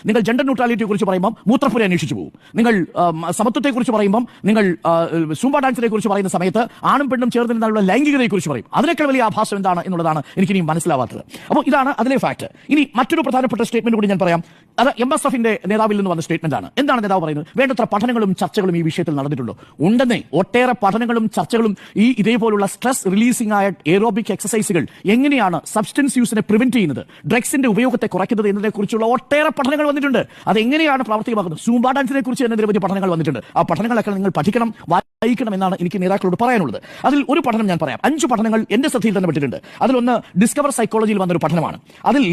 നിങ്ങൾ ജെൻഡർ ന്യൂട്രാലിറ്റിയെ കുറിച്ച് പറയുമ്പോൾ മൂത്രപ്പുര അന്വേഷിച്ചു പോകും. നിങ്ങൾ സമത്വത്തെക്കുറിച്ച് പറയുമ്പോൾ, നിങ്ങൾ സൂംബ ഡാൻസിനെ കുറിച്ച് പറയുന്ന സമയത്ത് ആണും പെണ്ണും ചേർന്ന് നിന്നുള്ള ലൈംഗികതയെക്കുറിച്ച് പറയും. അതിനേക്കാൾ വലിയ ആഭാസം എന്താണ് എന്നുള്ളതാണ് എനിക്കിനി മനസ്സിലാവാത്തത്. അപ്പോൾ ഇതാണ് അതിലെ ഫാക്ട്. ഇനി മറ്റൊരു പ്രധാനപ്പെട്ട സ്റ്റേറ്റ്മെന്റ് കൂടി ഞാൻ പറയാം. അത് MSFന്റെ നേതാവിൽ നിന്ന് വന്ന സ്റ്റേറ്റ്മെന്റ് ആണ്. എന്താണ് നേതാവ് പറയുന്നത്? വേണ്ടത്ര പഠനങ്ങളും ചർച്ചകളും ഈ വിഷയത്തിൽ നടന്നിട്ടുണ്ടോ? ഉണ്ടെന്നേ. ഒട്ടേറെ പഠനങ്ങളും ചർച്ചകളും ഇതേപോലുള്ള സ്ട്രെസ് റിലീസിംഗ് ആയ എയറോബിക് എക്സസൈസുകൾ എങ്ങനെയാണ് സബ്സ്റ്റൻസ് യൂസിനെ പ്രിവെന്റ് ചെയ്യുന്നത്, ഡ്രഗ്സിന്റെ ഉപയോഗത്തെ കുറയ്ക്കുന്നത് എന്നതിനെ കുറിച്ചുള്ള ഒട്ടേറെ പഠനങ്ങൾ വന്നിട്ടുണ്ട്. അതെങ്ങനെയാണ് പ്രാവർത്തികമാക്കുന്നത്? സൂംബ ഡാൻസിനെ കുറിച്ച് തന്നെ നിരവധി പഠനങ്ങൾ വന്നിട്ടുണ്ട്. ആ പഠനങ്ങളൊക്കെ നിങ്ങൾ പഠിക്കണം, വായിക്കണം എന്നാണ് എനിക്ക് നേതാക്കളോട് പറയാനുള്ളത്. അതിൽ ഒരു പഠനം ഞാൻ പറയാം. 5 പഠനങ്ങൾ എന്റെ ശ്രദ്ധയിൽ തന്നെ പെട്ടിട്ടുണ്ട്. അതിലൊന്ന് ഡിസ്കവർ സൈക്കോളജിയിൽ വന്നൊരു പഠനമാണ്. അതിൽ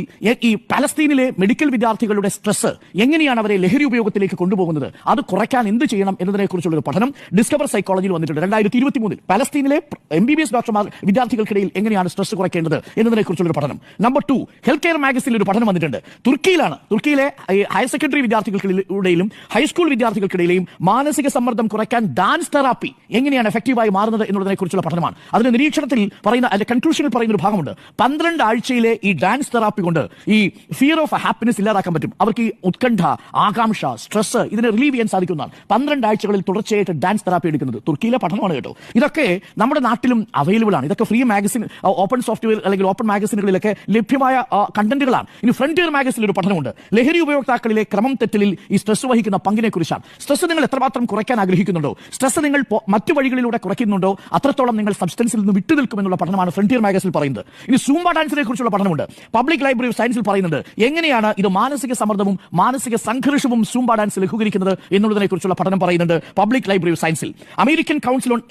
ഈ പാലസ്തീനിലെ മെഡിക്കൽ വിദ്യാർത്ഥികളുടെ സ്ട്രെസ് എങ്ങനെയാണ് അവരെ ലഹരി ഉപയോഗത്തിലേക്ക് കൊണ്ടുപോകുന്നത്, അത് കുറയ്ക്കാൻ എന്ത് ചെയ്യണം എന്നതിനെ കുറിച്ചുള്ള ഒരു പഠനം ഡിസ്കവർ സൈക്കോളജിയിൽ വന്നിട്ടുണ്ട് 2023. പാലസ്തീനിലെ MBBS ഡോക്ടർമാർ വിദ്യാർത്ഥികൾക്കിടയിൽ എങ്ങനെയാണ് സ്ട്രെസ് കുറയ്ക്കേണ്ടത് എന്നതിനെ കുറിച്ചുള്ള ഒരു പഠനം. നമ്പർ 2, ഹെൽത്ത് കെയർ മാഗസിനിൽ ഒരു പഠനം വന്നിട്ടുണ്ട്. തുർക്കിയിലാണ്. തുർക്കിയിലെ ഹയർ സെക്കൻഡറി വിദ്യാർത്ഥികൾക്കിടയിലും ഹൈസ്കൂൾ വിദ്യാർത്ഥികൾക്കിടയിലും മാനസിക സമ്മർദ്ദം കുറയ്ക്കാൻ ഡാൻസ് തെറാപ്പി എങ്ങനെയാണ് എഫക്റ്റീവായി മാറുന്നത് എന്നതിനെ കുറിച്ചുള്ള പഠനമാണ്. അതിന്റെ നിരീക്ഷണത്തിൽ പറയുന്ന, അതിന്റെ കൺക്ലൂഷനിൽ പറയുന്ന ഒരു ഭാഗമുണ്ട്. 12 ആഴ്ചയിലെ ഈ ഡാൻസ് തെറാപ്പി കൊണ്ട് ഈ ഫിയർ ഓഫ് ഹാപ്പിനെസ് ഇല്ലാതാക്കാൻ പറ്റും. അവർക്ക് ഈ ഉത്കണ്ഠ, ആകാംക്ഷ, സ്ട്രെസ് ഇതിനെ റിലീവ് ചെയ്യാൻ സാധിക്കുന്നതാണ് 12 ആഴ്ചകളിൽ തുടർച്ചയായിട്ട് ഡാൻസ് തെറാപ്പി എടുക്കുന്നത്. തുർക്കിയിലെ പഠനമാണ് കേട്ടോ. ഇതൊക്കെ നമ്മുടെ നാട്ടിലും അവൈലബിൾ ആണ്. ഇതൊക്കെ ഫ്രീ മാഗസിൻ, ഓപ്പൺ സോഫ്റ്റ്വെയർ അല്ലെങ്കിൽ ഓപ്പൺ മാഗസിനുകളിലൊക്കെ ലഭ്യമായ കണ്ടന്റുകളാണ്. ഇനി ഫ്രണ്ടിയർ മാഗസിനിൽ ഒരു പഠനമുണ്ട്. ലഹരി ഉപയോക്താക്കളിലെ ക്രമം തെറ്റലിൽ ഈ സ്ട്രെസ് വഹിക്കുന്ന പങ്കിനെ കുറിച്ചാണ്. സ്ട്രെസ് നിങ്ങൾ എത്രമാത്രം കുറയ്ക്കാൻ ആഗ്രഹിക്കുന്നുണ്ടോ, സ്ട്രെസ് നിങ്ങൾ മറ്റു വഴികളിലൂടെ കുറയ്ക്കുന്നുണ്ടോ, അത്രത്തോളം നിങ്ങൾ സബ്സ്റ്റൻസിൽ നിന്ന് വിട്ടുനിൽക്കുമെന്നുള്ള പഠനമാണ് ഫ്രണ്ടിയർ മാഗസിനിൽ പറയുന്നത്. ഇനി സൂംബ ഡാൻസിനെ കുറിച്ചുള്ള പഠനമുണ്ട്. പബ്ലിക് ലൈബ്രറി ഓഫ് സയൻസിൽ പറയുന്നുണ്ട് എങ്ങനെയാണ് ഇത് മാനസിക സമ്മർദ്ദവും മാനസിക സംഘർഷവും സൂംബ ഡാൻസ് ലഘൂകരിക്കുന്നത് എന്നുള്ളതിനെ കുറിച്ചുള്ള പഠനം പറയുന്നുണ്ട് പബ്ലിക് ലൈബ്രറി ഓഫ് സയൻസിൽ. അമേരിക്കൻ കൗൺസിൽ ഓൺ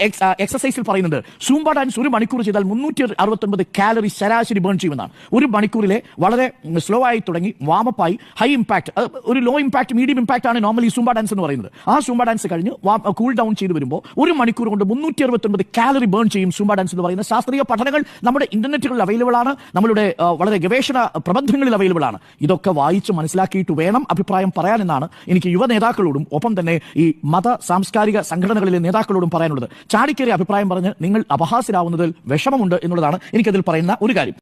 എക്സസൈസിൽ പറയുന്നുണ്ട് സൂംബ ഡാൻസ് 1 മണിക്കൂർ ചെയ്താൽ 369 കാലറി ശരാശരി ബേൺ ചെയ്യുമെന്നാണ്. 1 മണിക്കൂറിലെ വളരെ സ്ലോ ആയി തുടങ്ങി വാമപ്പായി ഹൈ ഇമ്പാക്ട്, ഒരു ലോ ഇമ്പാക്ട്, മീഡിയം ഇമ്പാക്ട് ആണ് നോർമലി സൂംബ ഡാൻസ് എന്ന് പറയുന്നത്. ആ സൂംബ ഡാൻസ് കഴിഞ്ഞ് കൂൾ ഡൗൺ ചെയ്ത് വരുമ്പോൾ 1 മണിക്കൂർ കൊണ്ട് 369 കാലറി ബേൺ ചെയ്യും സൂംബ ഡാൻസ് എന്ന് പറയുന്ന ശാസ്ത്രീയ പഠനങ്ങൾ നമ്മുടെ ഇന്റർനെറ്റുകളിൽ അവൈലബിൾ ആണ്, നമ്മളുടെ വളരെ ഗവേഷണ പ്രബന്ധങ്ങളിൽ അവൈലബിൾ ആണ്. ഇതൊക്കെ വായിച്ച് മനസ്സിലാക്കിയിട്ട് വേണം അഭിപ്രായം പറയാനെന്നാണ് എനിക്ക് യുവ നേതാക്കളോടും ഒപ്പം തന്നെ ഈ മത സാംസ്കാരിക സംഘടനകളിലെ നേതാക്കളോടും പറയാനുള്ളത്. ചാടിക്കേറിയ അഭിപ്രായം പറഞ്ഞ് നിങ്ങൾ അപഹാസ്യരാവുന്നതിൽ വിഷമമുണ്ട് എന്നുള്ളതാണ് എനിക്കതിൽ പറയുന്ന ഒരു കാര്യം.